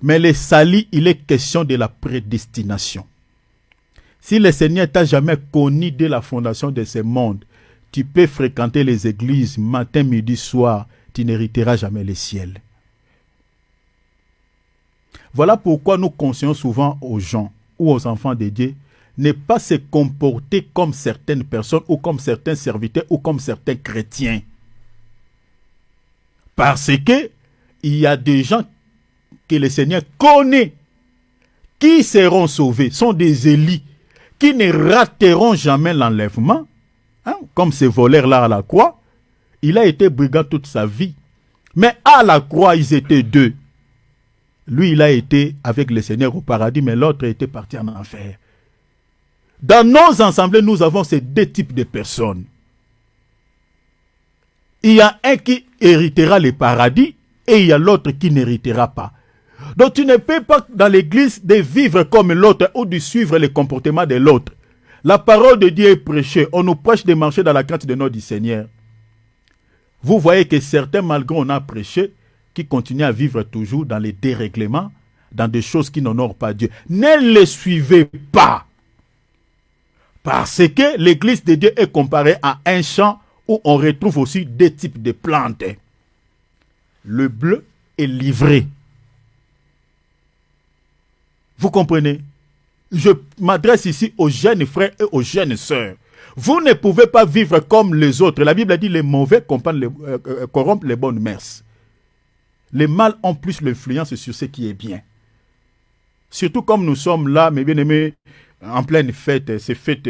Mais les salis, il est question de la prédestination. Si le Seigneur t'a jamais connu dès la fondation de ce monde, tu peux fréquenter les églises matin, midi, soir, tu n'hériteras jamais le ciel. Voilà pourquoi nous conseillons souvent aux gens ou aux enfants de Dieu ne pas se comporter comme certaines personnes ou comme certains serviteurs ou comme certains chrétiens. Parce que il y a des gens que le Seigneur connaît qui seront sauvés, sont des élus qui ne rateront jamais l'enlèvement. Comme ces voleurs-là à la croix, il a été brigand toute sa vie. Mais à la croix, ils étaient deux. Lui, il a été avec le Seigneur au paradis, mais l'autre était parti en enfer. Dans nos assemblées, nous avons ces deux types de personnes. Il y a un qui héritera le paradis et il y a l'autre qui n'héritera pas. Donc tu ne peux pas dans l'église de vivre comme l'autre ou de suivre le comportement de l'autre. La parole de Dieu est prêchée. On nous prêche de marcher dans la crainte de notre Seigneur. Vous voyez que certains, malgré on a prêché, qui continuent à vivre toujours dans les dérèglements, dans des choses qui n'honorent pas Dieu. Ne les suivez pas. Parce que l'église de Dieu est comparée à un champ où on retrouve aussi deux types de plantes. Le bleu et l'ivrée. Vous comprenez? Je m'adresse ici aux jeunes frères et aux jeunes sœurs. Vous ne pouvez pas vivre comme les autres. La Bible a dit les mauvais corrompent les bonnes mœurs. Les mâles ont plus l'influence sur ce qui est bien. Surtout comme nous sommes là, mes bien-aimés, en pleine fête, ces fêtes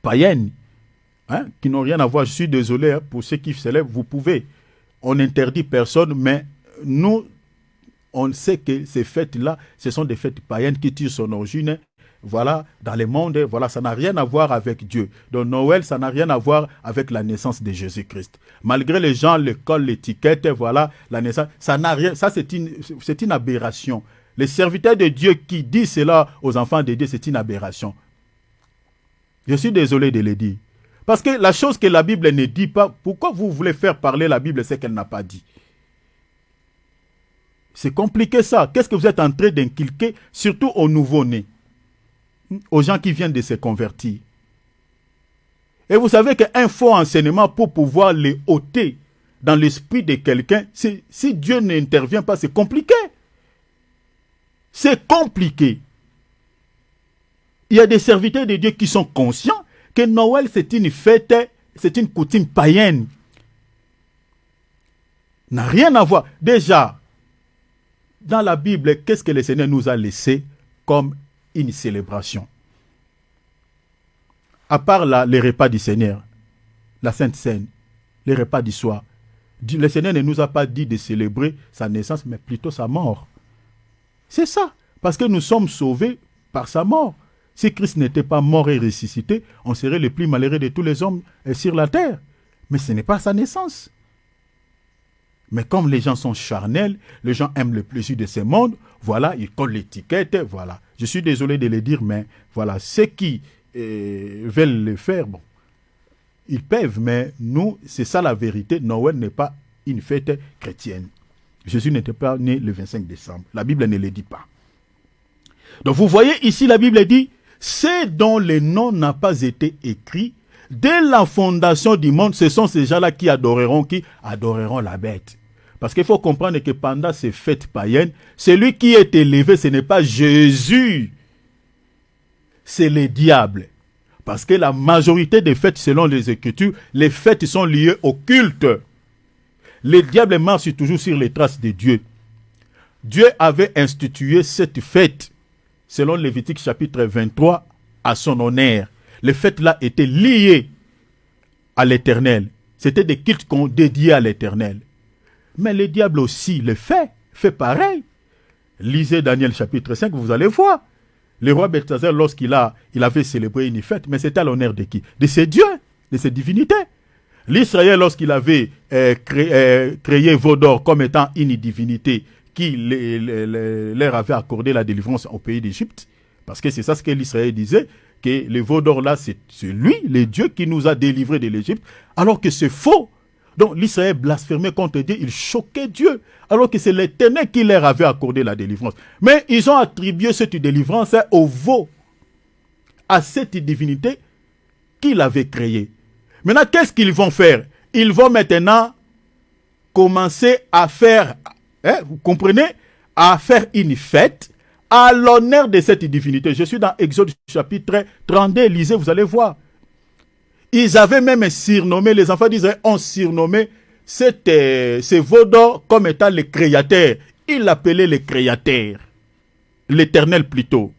païennes, qui n'ont rien à voir. Je suis désolé pour ceux qui célèbrent, vous pouvez. On n'interdit personne, mais nous, on sait que ces fêtes-là, ce sont des fêtes païennes qui tirent son origine, voilà, dans le monde, voilà, ça n'a rien à voir avec Dieu. Donc Noël, ça n'a rien à voir avec la naissance de Jésus-Christ. Malgré les gens le collent l'étiquette, voilà, la naissance, ça n'a rien, ça c'est une aberration. Les serviteurs de Dieu qui disent cela aux enfants de Dieu, c'est une aberration. Je suis désolé de le dire. Parce que la chose que la Bible ne dit pas, pourquoi vous voulez faire parler la Bible ce qu'elle n'a pas dit? C'est compliqué ça. Qu'est-ce que vous êtes en train d'inculquer, surtout aux nouveau-nés, aux gens qui viennent de se convertir? Et vous savez qu'un faux enseignement, pour pouvoir les ôter dans l'esprit de quelqu'un, si Dieu n'intervient pas, c'est compliqué. C'est compliqué. Il y a des serviteurs de Dieu qui sont conscients que Noël, c'est une fête, c'est une coutume païenne. N'a rien à voir. Déjà, dans la Bible, qu'est-ce que le Seigneur nous a laissé comme une célébration? À part les repas du Seigneur, la Sainte Seine, les repas du soir, le Seigneur ne nous a pas dit de célébrer sa naissance, mais plutôt sa mort. C'est ça, parce que nous sommes sauvés par sa mort. Si Christ n'était pas mort et ressuscité, on serait le plus malheureux de tous les hommes sur la terre. Mais ce n'est pas sa naissance. Mais comme les gens sont charnels, les gens aiment le plaisir de ce monde, voilà, ils collent l'étiquette, voilà. Je suis désolé de le dire, mais voilà, ceux qui veulent le faire, bon, ils peuvent, mais nous, c'est ça la vérité. Noël n'est pas une fête chrétienne. Jésus n'était pas né le 25 décembre. La Bible ne le dit pas. Donc vous voyez ici, la Bible dit, ceux dont le nom n'a pas été écrit, dès la fondation du monde, ce sont ces gens-là qui adoreront la bête. Parce qu'il faut comprendre que pendant ces fêtes païennes, celui qui est élevé, ce n'est pas Jésus, c'est le diable. Parce que la majorité des fêtes, selon les Écritures, les fêtes sont liées au culte. Le diable marche toujours sur les traces de Dieu. Dieu avait institué cette fête, selon Lévitique chapitre 23, à son honneur. Les fêtes-là étaient liées à l'Éternel. C'était des cultes qu'on dédiait à l'Éternel. Mais le diable aussi le fait pareil. Lisez Daniel chapitre 5, vous allez voir. Le roi Belshazar, lorsqu'il avait célébré une fête, mais c'était à l'honneur de qui? De ses dieux, de ses divinités. L'Israël, lorsqu'il avait créé Vodor comme étant une divinité qui leur avait accordé la délivrance au pays d'Égypte, parce que c'est ça ce que l'Israël disait, que le Vodor là, c'est lui, le Dieu qui nous a délivrés de l'Égypte, alors que c'est faux. Donc l'Israël blasphémait contre Dieu, il choquait Dieu, alors que c'est l'Éternel qui leur avait accordé la délivrance. Mais ils ont attribué cette délivrance au veau, à cette divinité qu'il avait créée. Maintenant, qu'est-ce qu'ils vont faire? Ils vont maintenant commencer à faire, vous comprenez, à faire une fête à l'honneur de cette divinité. Je suis dans Exode chapitre 32, lisez, vous allez voir. Ils avaient même surnommé, les enfants d'Israël ont surnommé ces veaux d'or comme étant les créateurs. Ils l'appelaient les créateurs. L'Éternel plutôt.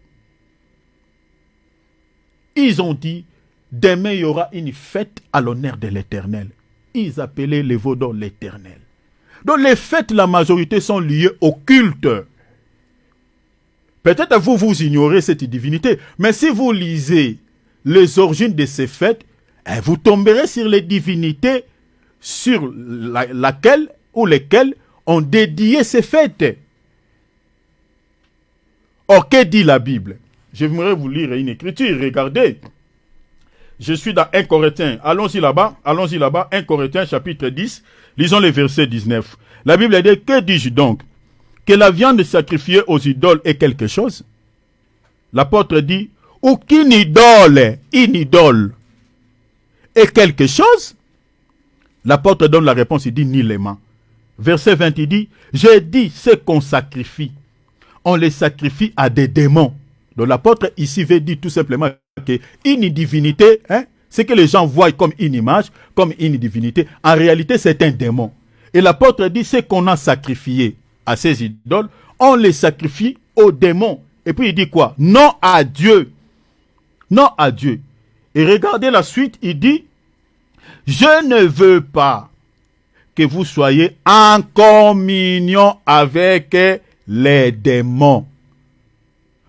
Ils ont dit, demain il y aura une fête à l'honneur de l'Éternel. Ils appelaient les veaux d'or l'Éternel. Donc les fêtes, la majorité sont liées au culte. Peut-être vous ignorez cette divinité, mais si vous lisez les origines de ces fêtes, vous tomberez sur les divinités sur laquelle ou lesquelles on dédié ces fêtes. Or, que dit la Bible? J'aimerais vous lire une écriture, regardez. Je suis dans 1 Corinthiens, allons-y là-bas, 1 Corinthiens chapitre 10, lisons les versets 19. La Bible dit, que dis-je donc? Que la viande sacrifiée aux idoles est quelque chose? L'apôtre dit, ou qu'une idole est quelque chose? L'apôtre donne la réponse, il dit nullement. Verset 20, il dit, j'ai dit ce qu'on sacrifie. On les sacrifie à des démons. Donc l'apôtre ici veut dire tout simplement qu'une divinité, ce que les gens voient comme une image, comme une divinité, en réalité c'est un démon. Et l'apôtre dit ce qu'on a sacrifié à ces idoles, on les sacrifie aux démons. Et puis il dit quoi? Non à Dieu. Non à Dieu. Et regardez la suite, il dit, je ne veux pas que vous soyez en communion avec les démons.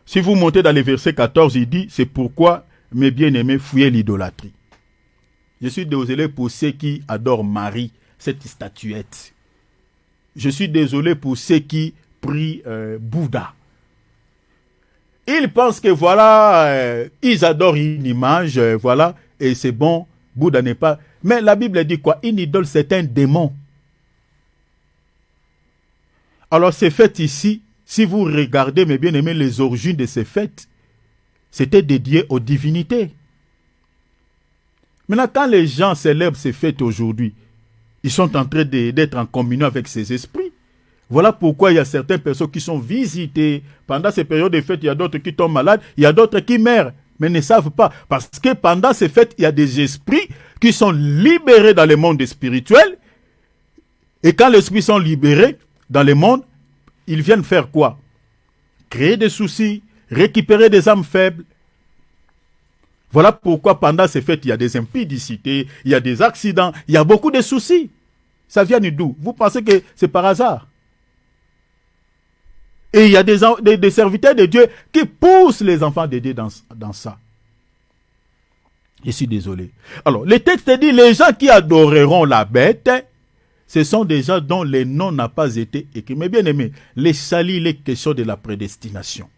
Si vous montez dans les versets 14, il dit, c'est pourquoi, mes bien-aimés, fuyez l'idolâtrie. Je suis désolé pour ceux qui adorent Marie, cette statuette. Je suis désolé pour ceux qui prient Bouddha. Ils pensent que voilà, ils adorent une image, voilà, et c'est bon, Bouddha n'est pas... Mais la Bible dit quoi? Une idole, c'est un démon. Alors ces fêtes ici, si vous regardez, mes bien-aimés, les origines de ces fêtes, c'était dédié aux divinités. Maintenant, quand les gens célèbrent ces fêtes aujourd'hui, ils sont en train d'être en communion avec ces esprits. Voilà pourquoi il y a certaines personnes qui sont visitées. Pendant ces périodes de fêtes, il y a d'autres qui tombent malades, il y a d'autres qui meurent, mais ne savent pas. Parce que pendant ces fêtes, il y a des esprits qui sont libérés dans le monde spirituel. Et quand les esprits sont libérés dans le monde, ils viennent faire quoi? Créer des soucis, récupérer des âmes faibles. Voilà pourquoi pendant ces fêtes, il y a des impudicités, il y a des accidents, il y a beaucoup de soucis. Ça vient d'où? Vous pensez que c'est par hasard? Et il y a des serviteurs de Dieu qui poussent les enfants de Dieu dans ça. Je suis désolé. Alors, le texte dit, les gens qui adoreront la bête, ce sont des gens dont le nom n'a pas été écrit. Mais bien aimé, les salis, les questions de la prédestination.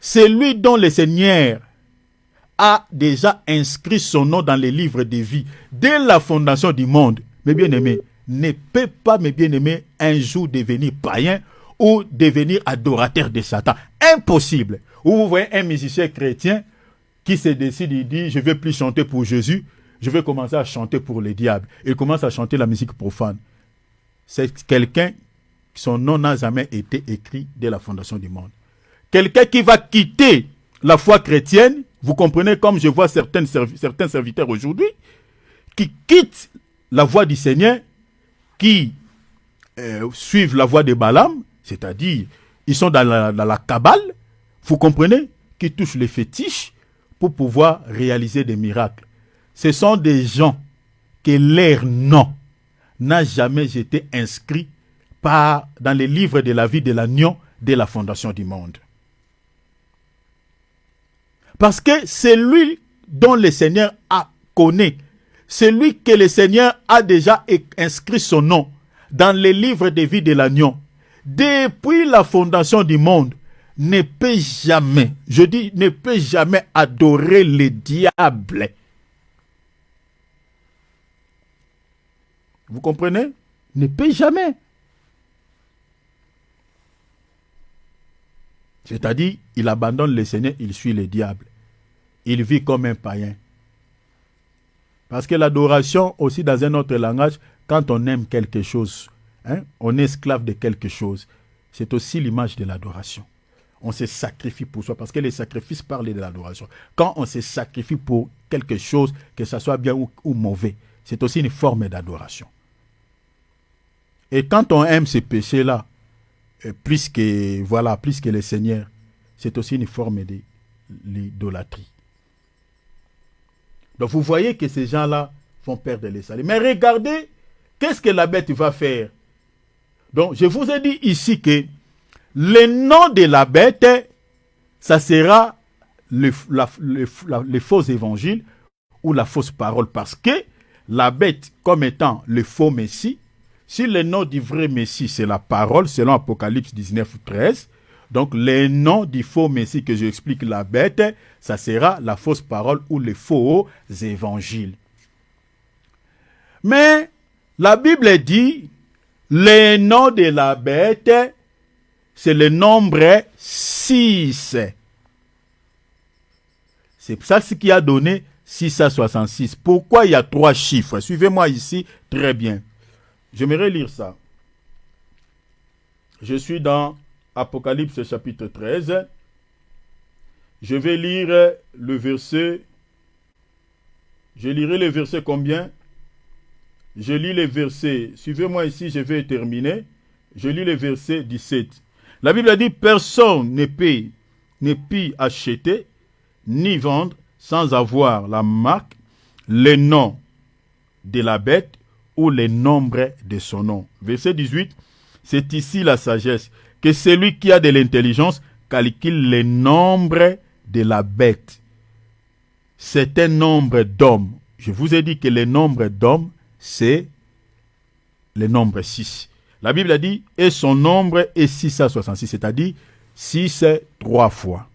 C'est lui dont le Seigneur a déjà inscrit son nom dans les livres de vie dès la fondation du monde. Mes bien-aimés, ne peut pas, mes bien-aimés, un jour devenir païen ou devenir adorateur de Satan. Impossible. Ou vous voyez un musicien chrétien qui se décide, il dit, je ne vais plus chanter pour Jésus, je vais commencer à chanter pour le diable. Il commence à chanter la musique profane. C'est quelqu'un, son nom n'a jamais été écrit dès la fondation du monde. Quelqu'un qui va quitter la foi chrétienne, vous comprenez comme je vois certains serviteurs aujourd'hui, qui quittent la voie du Seigneur, qui suivent la voie de Balaam, c'est-à-dire, ils sont dans la Kabbale, vous comprenez, qui touchent les fétiches pour pouvoir réaliser des miracles. Ce sont des gens que leur nom n'a jamais été inscrit dans les livres de la vie de l'agneau dès la fondation du monde. Parce que c'est lui dont le Seigneur connaît. C'est lui que le Seigneur a déjà inscrit son nom dans les livres de vie de l'agneau. Depuis la fondation du monde, ne peut jamais, je dis, ne peut jamais adorer le diable. Vous comprenez? Ne paie jamais. C'est-à-dire, il abandonne le Seigneur, il suit le diable. Il vit comme un païen. Parce que l'adoration, aussi dans un autre langage, quand on aime quelque chose, on est esclave de quelque chose. C'est aussi l'image de l'adoration. On se sacrifie pour soi, parce que les sacrifices parlent de l'adoration. Quand on se sacrifie pour quelque chose, que ce soit bien ou mauvais, c'est aussi une forme d'adoration. Et quand on aime ces péchés-là, plus que le Seigneur, c'est aussi une forme d'idolâtrie. Donc vous voyez que ces gens-là vont perdre les salut. Mais regardez, qu'est-ce que la bête va faire? Donc je vous ai dit ici que le nom de la bête, ça sera le faux évangile ou la fausse parole. Parce que la bête, comme étant le faux Messie, si le nom du vrai Messie, c'est la parole, selon Apocalypse 19, 13, donc le nom du faux Messie que j'explique la bête, ça sera la fausse parole ou les faux évangiles. Mais la Bible dit, le nom de la bête, c'est le nombre 6. C'est ça ce qui a donné 666. Pourquoi il y a 3 chiffres? Suivez-moi ici très bien. J'aimerais lire ça. Je suis dans Apocalypse chapitre 13. Je vais lire le verset. Je lirai le verset combien? Je lis le verset. Suivez-moi ici, je vais terminer. Je lis le verset 17. La Bible a dit, personne ne peut acheter ni vendre sans avoir la marque, le nom de la bête ou le nombre de son nom. Verset 18, c'est ici la sagesse, que celui qui a de l'intelligence calcule le nombre de la bête. C'est un nombre d'hommes. Je vous ai dit que le nombre d'hommes, c'est le nombre 6. La Bible a dit, et son nombre est 666, c'est-à-dire 6 3 fois.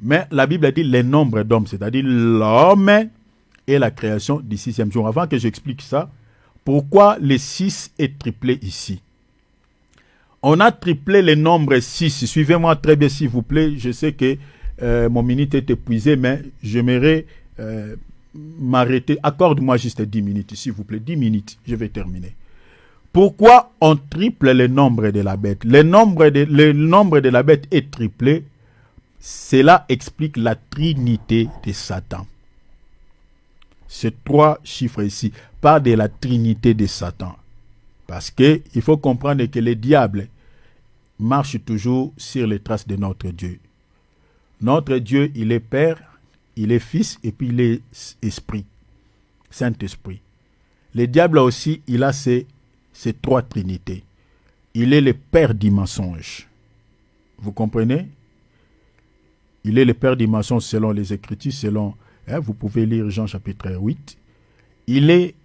Mais la Bible a dit le nombre d'hommes, c'est-à-dire l'homme et la création du 6e jour. Avant que j'explique ça, pourquoi le 6 est triplé ici? On a triplé le nombre 6. Suivez-moi très bien, s'il vous plaît. Je sais que mon minute est épuisée, mais j'aimerais m'arrêter. Accorde-moi juste 10 minutes, s'il vous plaît. 10 minutes, je vais terminer. Pourquoi on triple le nombre de la bête? Le nombre de la bête est triplé. Cela explique la trinité de Satan. Ces 3 chiffres ici parlent de la trinité de Satan. Parce qu'il faut comprendre que le diable marche toujours sur les traces de notre Dieu. Notre Dieu, il est Père, il est Fils et puis il est Esprit, Saint-Esprit. Le diable aussi, il a ces 3 trinités. Il est le père du mensonge. Vous comprenez? Il est le père du mensonge selon les Écritures, vous pouvez lire Jean chapitre 8. Il est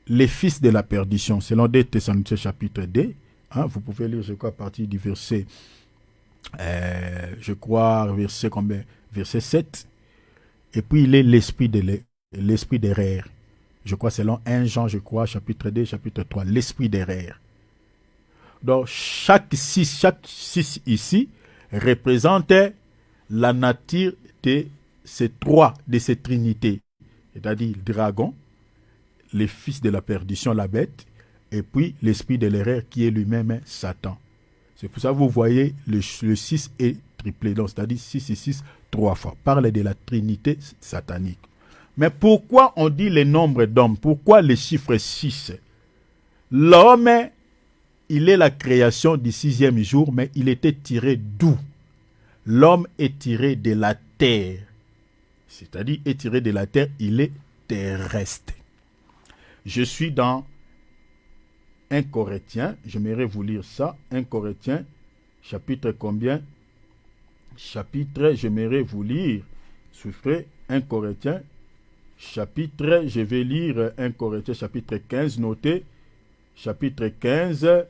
le fils de la perdition, selon 2 Thessaloniciens chapitre 2. Vous pouvez lire, je crois, à partir du verset, verset 7. Et puis, il est l'esprit d'erreur. Je crois, selon 1 Jean, chapitre 2, chapitre 3, l'esprit d'erreur. Donc, chaque 6 ici représente la nature de ces trinités, c'est-à-dire le dragon, le fils de la perdition, la bête, et puis l'esprit de l'erreur qui est lui-même Satan. C'est pour ça que vous voyez le 6 est triplé, donc c'est-à-dire 6 et 6, 3 fois. Parle de la trinité satanique. Mais pourquoi on dit le nombre d'hommes? Pourquoi le chiffre 6? L'homme, il est la création du 6e jour, mais il était tiré d'où? L'homme est tiré de la terre. C'est-à-dire, est tiré de la terre, il est terrestre. Je suis dans 1 Corinthiens, j'aimerais vous lire ça. 1 Corinthiens, chapitre combien? Chapitre, j'aimerais vous lire. Souffrez, 1 Corinthiens, chapitre, je vais lire 1 Corinthiens, chapitre 15, notez. Chapitre 15.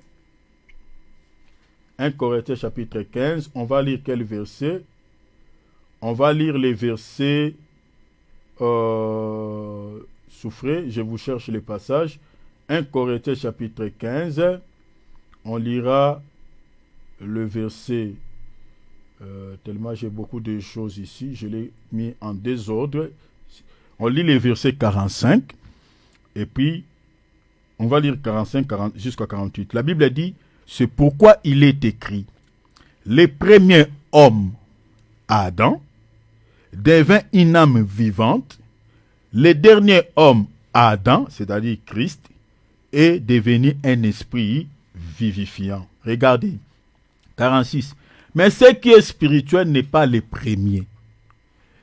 1 Corinthiens chapitre 15, on va lire quel verset? On va lire les versets, souffrez, je vous cherche les passages. 1 Corinthiens chapitre 15, on lira le verset, tellement j'ai beaucoup de choses ici, je l'ai mis en désordre. On lit les versets 45, et puis on va lire 45 jusqu'à 48. La Bible dit, c'est pourquoi il est écrit, les premiers hommes, Adam, devint une âme vivante, les derniers hommes, Adam, c'est-à-dire Christ, est devenu un esprit vivifiant. Regardez, 46. Mais ce qui est spirituel n'est pas le premier.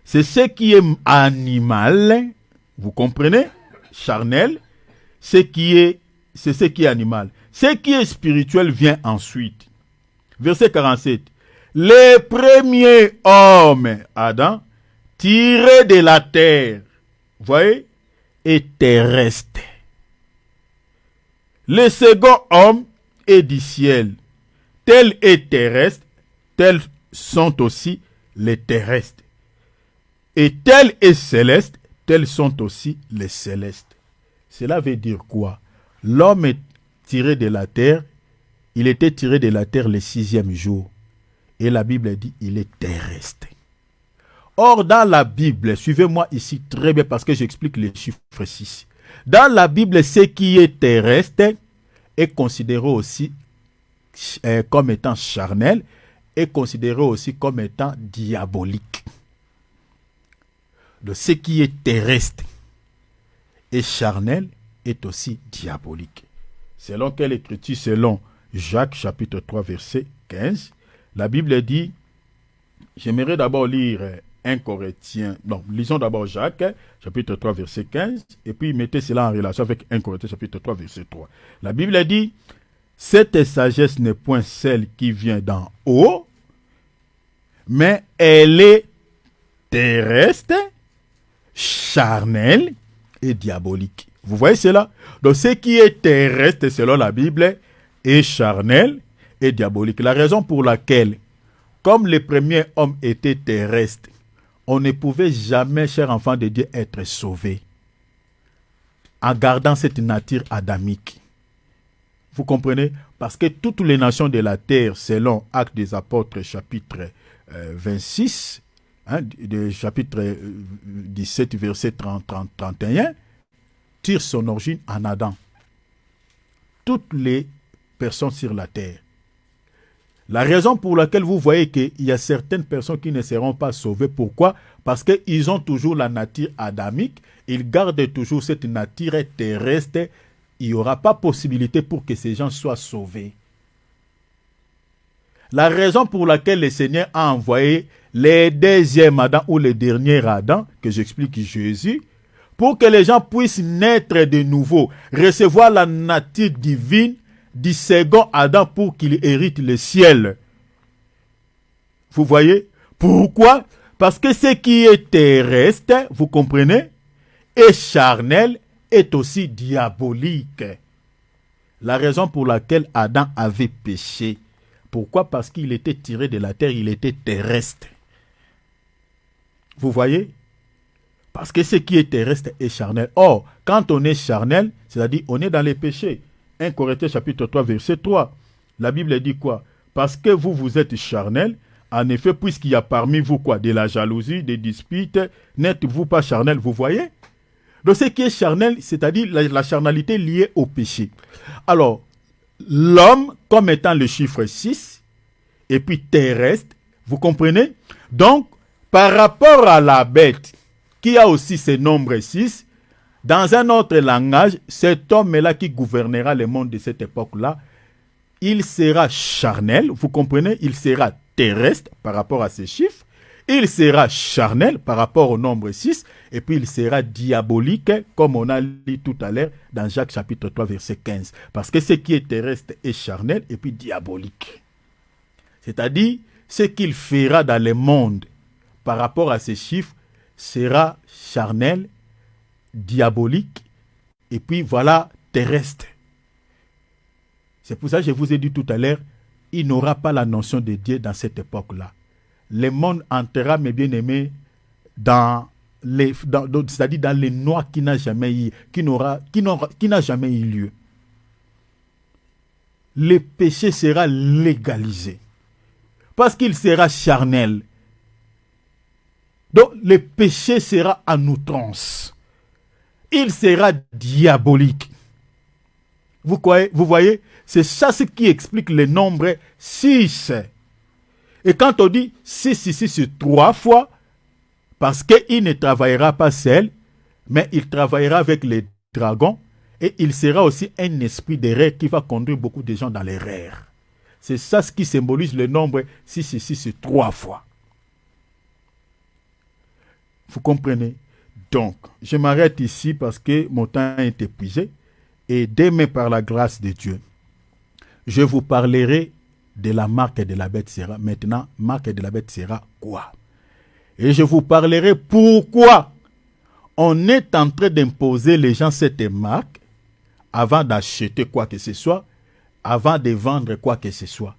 C'est ce qui est animal, vous comprenez, charnel, c'est ce qui est animal. Ce qui est spirituel vient ensuite. Verset 47. Les premiers hommes, Adam, tirés de la terre, voyez, et terrestres. Le second homme est du ciel. Tel est terrestre, tels sont aussi les terrestres. Et tel est céleste, tels sont aussi les célestes. Cela veut dire quoi? L'homme est tiré de la terre, il était tiré de la terre le 6e jour. Et la Bible dit, il est terrestre. Or, dans la Bible, suivez-moi ici très bien parce que j'explique les chiffres 6. Dans la Bible, ce qui est terrestre est considéré aussi comme étant charnel, est considéré aussi comme étant diabolique. Donc, ce qui est terrestre et charnel est aussi diabolique. Selon quelle écriture? Selon Jacques chapitre 3 verset 15, la Bible dit, j'aimerais d'abord lire 1 Corinthiens, non, lisons d'abord Jacques chapitre 3 verset 15, et puis mettez cela en relation avec 1 Corinthiens chapitre 3 verset 3. La Bible dit, cette sagesse n'est point celle qui vient d'en haut, mais elle est terrestre, charnelle et diabolique. Vous voyez cela? Donc ce qui est terrestre selon la Bible est charnel et diabolique. La raison pour laquelle, comme les premiers hommes étaient terrestres, on ne pouvait jamais, cher enfant de Dieu, être sauvé en gardant cette nature adamique. Vous comprenez? Parce que toutes les nations de la terre, selon Actes des Apôtres, chapitre 26, chapitre 17, verset 31, tirent son origine en Adam. Toutes les personnes sur la terre. La raison pour laquelle vous voyez qu'il y a certaines personnes qui ne seront pas sauvées, pourquoi? Parce qu'ils ont toujours la nature adamique, ils gardent toujours cette nature terrestre. Il n'y aura pas possibilité pour que ces gens soient sauvés. La raison pour laquelle le Seigneur a envoyé les deuxièmes Adam ou les derniers Adam, que j'explique Jésus, pour que les gens puissent naître de nouveau, recevoir la nature divine du second Adam pour qu'il hérite le ciel. Vous voyez? Pourquoi? Parce que ce qui est terrestre, vous comprenez, est charnel, est aussi diabolique. La raison pour laquelle Adam avait péché. Pourquoi? Parce qu'il était tiré de la terre, il était terrestre. Vous voyez? Parce que ce qui est terrestre est charnel. Or, quand on est charnel, c'est-à-dire on est dans les péchés. 1 Corinthiens chapitre 3 verset 3. La Bible dit quoi? Parce que vous êtes charnel, en effet, puisqu'il y a parmi vous quoi? De la jalousie, des disputes, n'êtes-vous pas charnel? Vous voyez? Donc ce qui est charnel, c'est-à-dire la charnalité liée au péché. Alors, l'homme, comme étant le chiffre 6, et puis terrestre, vous comprenez? Donc, par rapport à la bête, qui a aussi ce nombre 6, dans un autre langage, cet homme-là qui gouvernera le monde de cette époque-là, il sera charnel, vous comprenez? Il sera terrestre par rapport à ces chiffres, il sera charnel par rapport au nombre 6, et puis il sera diabolique, comme on a lu tout à l'heure dans Jacques chapitre 3, verset 15. Parce que ce qui est terrestre est charnel, et puis diabolique. C'est-à-dire, ce qu'il fera dans le monde par rapport à ces chiffres sera charnel, diabolique, et puis voilà, terrestre. C'est pour ça que je vous ai dit tout à l'heure, il n'aura pas la notion de Dieu dans cette époque-là. Le monde entrera, mes bien-aimés, dans c'est-à-dire dans les noix qui n'a jamais eu lieu. Le péché sera légalisé. Parce qu'il sera charnel. Donc le péché sera en outrance. Il sera diabolique. Vous voyez, c'est ça ce qui explique le nombre 6. Et quand on dit 6 ici, c'est 3 fois, parce qu'il ne travaillera pas seul, mais il travaillera avec les dragons, et il sera aussi un esprit d'erreur qui va conduire beaucoup de gens dans l'erreur. C'est ça ce qui symbolise le nombre 6 ici, c'est 3 fois. Vous comprenez? Donc, je m'arrête ici parce que mon temps est épuisé. Et demain, par la grâce de Dieu, je vous parlerai de la marque de la bête sera. Maintenant, marque de la bête sera quoi? Et je vous parlerai pourquoi on est en train d'imposer les gens cette marque avant d'acheter quoi que ce soit, avant de vendre quoi que ce soit.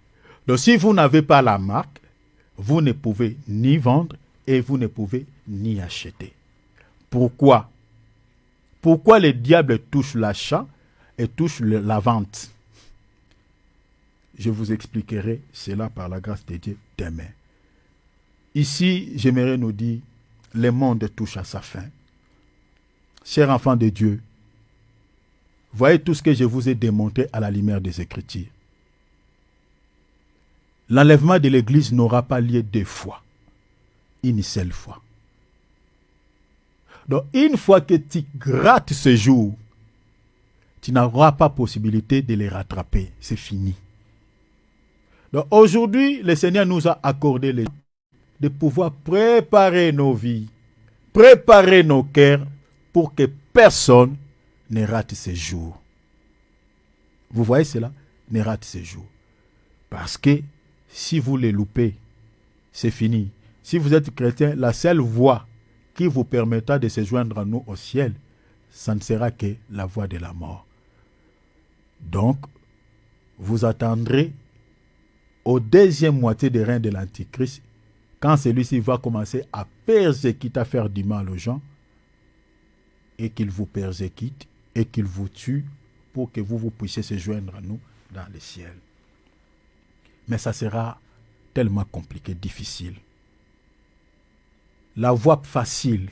Donc, si vous n'avez pas la marque, vous ne pouvez ni vendre et vous ne pouvez ni acheter. Pourquoi? Pourquoi le diable touche l'achat et touche la vente? Je vous expliquerai cela par la grâce de Dieu demain. Ici, j'aimerais nous dire, le monde touche à sa fin. Chers enfants de Dieu, voyez tout ce que je vous ai démontré à la lumière des Écritures. L'enlèvement de l'Église n'aura pas lieu 2 fois, une seule fois. Donc, une fois que tu grattes ce jour, tu n'auras pas possibilité de les rattraper. C'est fini. Donc, aujourd'hui, le Seigneur nous a accordé le temps de pouvoir préparer nos vies, préparer nos cœurs pour que personne ne rate ce jour. Vous voyez cela? Ne rate ce jour. Parce que si vous les loupez, c'est fini. Si vous êtes chrétien, la seule voie qui vous permettra de se joindre à nous au ciel, ça ne sera que la voie de la mort. Donc, vous attendrez au 2e moitié des règne de l'Antichrist, quand celui-ci va commencer à persécuter, à faire du mal aux gens, et qu'il vous persécute, et qu'il vous tue, pour que vous puissiez se joindre à nous dans le ciel. Mais ça sera tellement compliqué, difficile. La voie facile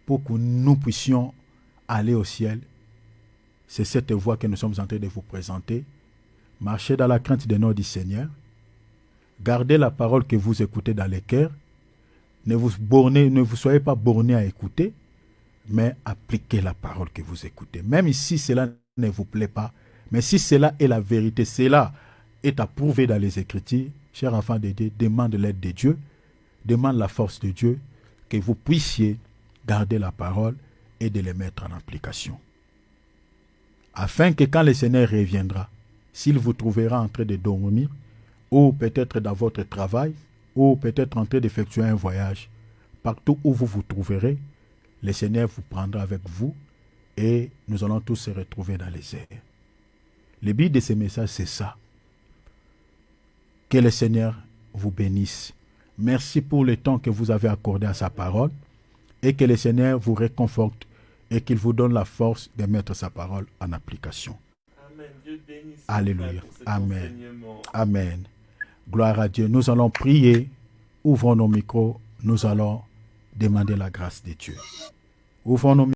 pour que nous puissions aller au ciel, c'est cette voie que nous sommes en train de vous présenter. Marchez dans la crainte des noms du Seigneur. Gardez la parole que vous écoutez dans les cœurs. Ne vous soyez pas bornés à écouter, mais appliquez la parole que vous écoutez. Même si cela ne vous plaît pas, mais si cela est la vérité, cela est approuvé dans les Écritures, chers enfants de Dieu, demande l'aide de Dieu, demande la force de Dieu, que vous puissiez garder la parole et de les mettre en application. Afin que quand le Seigneur reviendra, s'il vous trouvera en train de dormir, ou peut-être dans votre travail, ou peut-être en train d'effectuer un voyage, partout où vous vous trouverez, le Seigneur vous prendra avec vous et nous allons tous se retrouver dans les airs. Le but de ce message, c'est ça. Que le Seigneur vous bénisse. Merci pour le temps que vous avez accordé à sa parole et que le Seigneur vous réconforte et qu'il vous donne la force de mettre sa parole en application. Amen. Dieu bénisse. Alléluia. Amen. Amen. Gloire à Dieu. Nous allons prier. Ouvrons nos micros. Nous allons demander la grâce de Dieu. Ouvrons nos micros.